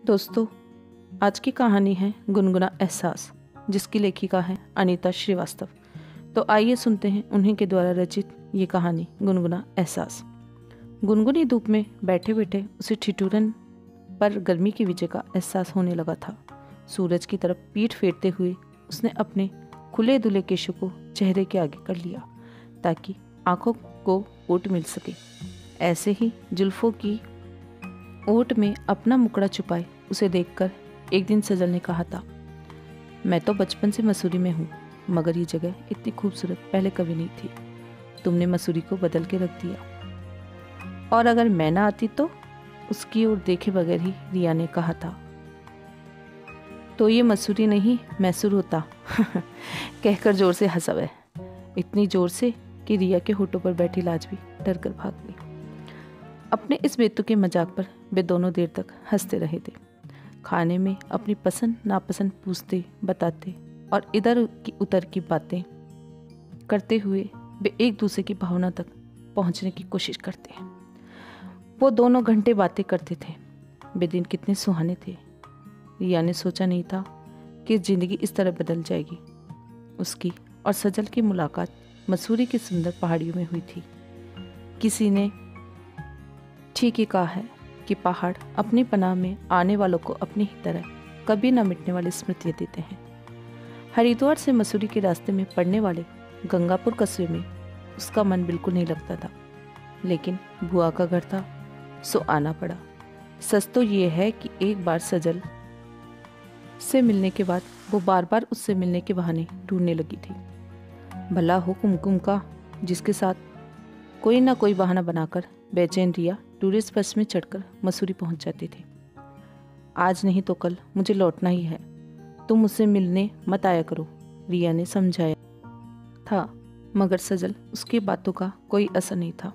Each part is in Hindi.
दोस्तों, आज की कहानी है गुनगुना एहसास, जिसकी लेखिका है अनीता श्रीवास्तव। तो आइए सुनते हैं उन्हीं के द्वारा रचित ये कहानी गुनगुना एहसास। गुनगुनी धूप में बैठे बैठे उसे ठिठुरन पर गर्मी की वजह का एहसास होने लगा था। सूरज की तरफ पीठ फेरते हुए उसने अपने खुले दुले केशों को चेहरे के आगे कर लिया ताकि आंखों को ओट मिल सके। ऐसे ही जुल्फों की ओट में अपना मुकड़ा छुपाए उसे देखकर एक दिन सजल ने कहा था, मैं तो बचपन से मसूरी में हूँ, मगर ये जगह इतनी खूबसूरत पहले कभी नहीं थी। तुमने मसूरी को बदल के रख दिया। और अगर मैं ना आती तो? उसकी ओर देखे बगैर ही रिया ने कहा था। तो ये मसूरी नहीं मैसूर होता कहकर जोर से हंसा वह, इतनी जोर से कि रिया के होठों पर बैठी लाज भी डर कर भाग गई। अपने इस बेतुके मजाक पर वे दोनों देर तक हंसते रहे थे। खाने में अपनी पसंद नापसंद पूछते बताते और इधर की उधर की बातें करते हुए वे एक दूसरे की भावना तक पहुंचने की कोशिश करते हैं। वो दोनों घंटे बातें करते थे। वे दिन कितने सुहाने थे। रिया ने सोचा नहीं था कि जिंदगी इस तरह बदल जाएगी। उसकी और सजल की मुलाकात मसूरी की सुंदर पहाड़ियों में हुई थी। किसी ने ठीक ही कहा है कि पहाड़ अपनी पनाह में आने वालों को अपनी ही तरह कभी न मिटने वाली स्मृतियाँ देते हैं। हरिद्वार से मसूरी के रास्ते में पड़ने वाले गंगापुर कस्बे में उसका मन बिल्कुल नहीं लगता था, लेकिन बुआ का घर था सो आना पड़ा। सच तो ये है कि एक बार सजल से मिलने के बाद वो बार बार उससे मिलने के बहाने ढूंढने लगी थी। भला हो कुमकुम का, जिसके साथ कोई ना कोई बहाना बनाकर बेचैन रिया टूरिस्ट बस में चढ़कर मसूरी पहुंच जाती थी। आज नहीं तो कल मुझे लौटना ही है, तुम मुझसे मिलने मत आया करो, रिया ने समझाया था, मगर सजल उसकी बातों का कोई असर नहीं था।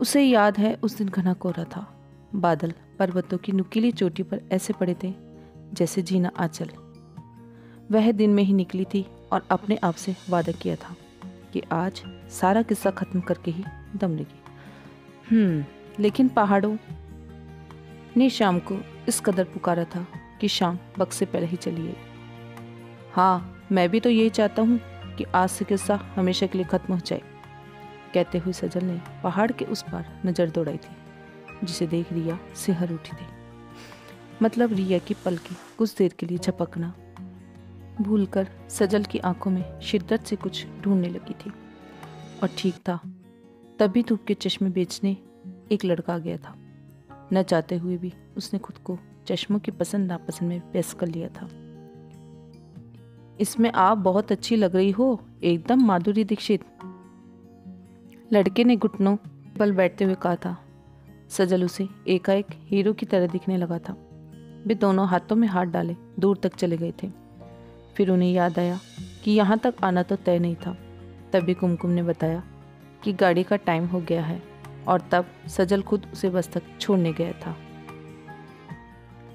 उसे याद है उस दिन घना कोहरा था। बादल पर्वतों की नुकीली चोटी पर ऐसे पड़े थे जैसे जीना आंचल। वह दिन में ही निकली थी और अपने आप से वादा किया था कि आज सारा किस्सा खत्म करके ही दम लेगी। लेकिन पहाड़ों ने शाम को इस कदर पुकारा था कि शाम वक्त से पहले ही चली आई। हाँ, मैं भी तो यही चाहता हूँ कि आज से किस्सा हमेशा के लिए खत्म हो जाए, कहते हुए सजल ने पहाड़ के उस पार नजर दौड़ाई थी, जिसे देख रिया सिहर उठी थी। मतलब रिया की पलकें कुछ देर के लिए झपकना भूलकर सजल की आंखों में शिद्दत से कुछ ढूंढने लगी थी। और ठीक था, तभी धूप के चश्मे बेचने एक लड़का आ गया था। न चाहते हुए भी उसने खुद को चश्मों की पसंद नापसंद में व्यस्त कर लिया था। इसमें आप बहुत अच्छी लग रही हो, एकदम माधुरी दीक्षित, लड़के ने घुटनों पर बैठते हुए कहा था। सजल उसे एकाएक हीरो की तरह दिखने लगा था। वे दोनों हाथों में हाथ डाले दूर तक चले गए थे। फिर उन्हें याद आया कि यहाँ तक आना तो तय नहीं था। तभी कुमकुम ने बताया कि गाड़ी का टाइम हो गया है, और तब सजल खुद उसे बस तक छोड़ने गया था।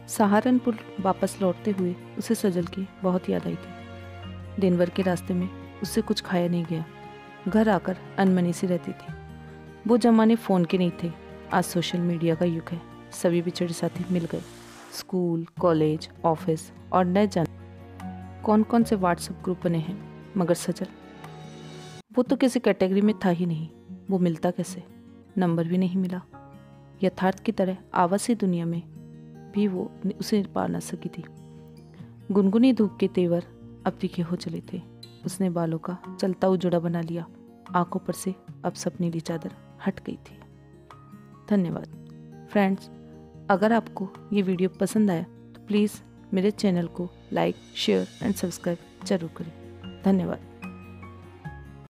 सहारनपुर वापस लौटते हुए उसे सजल की बहुत याद आई थी। दिन भर के रास्ते में उससे कुछ खाया नहीं गया। घर आकर अनमनी सी रहती थी। वो जमाने फ़ोन के नहीं थे, आज सोशल मीडिया का युग है। सभी बिछड़े साथी मिल गए। स्कूल, कॉलेज, ऑफिस और न जाने कौन कौन से व्हाट्सएप ग्रुप बने हैं, मगर सजल, वो तो किसी कैटेगरी में था ही नहीं। वो मिलता कैसे? नंबर भी नहीं मिला। यथार्थ की तरह आवासी दुनिया में भी वो उसे पा न सकी थी। गुनगुनी धूप के तेवर अब तीखे हो चले थे। उसने बालों का चलता उजड़ा बना लिया। आंखों पर से अब सपनीली चादर हट गई थी। धन्यवाद फ्रेंड्स। अगर आपको ये वीडियो पसंद आया तो प्लीज़ मेरे चैनल को लाइक, शेयर एंड सब्सक्राइब जरूर करें। धन्यवाद।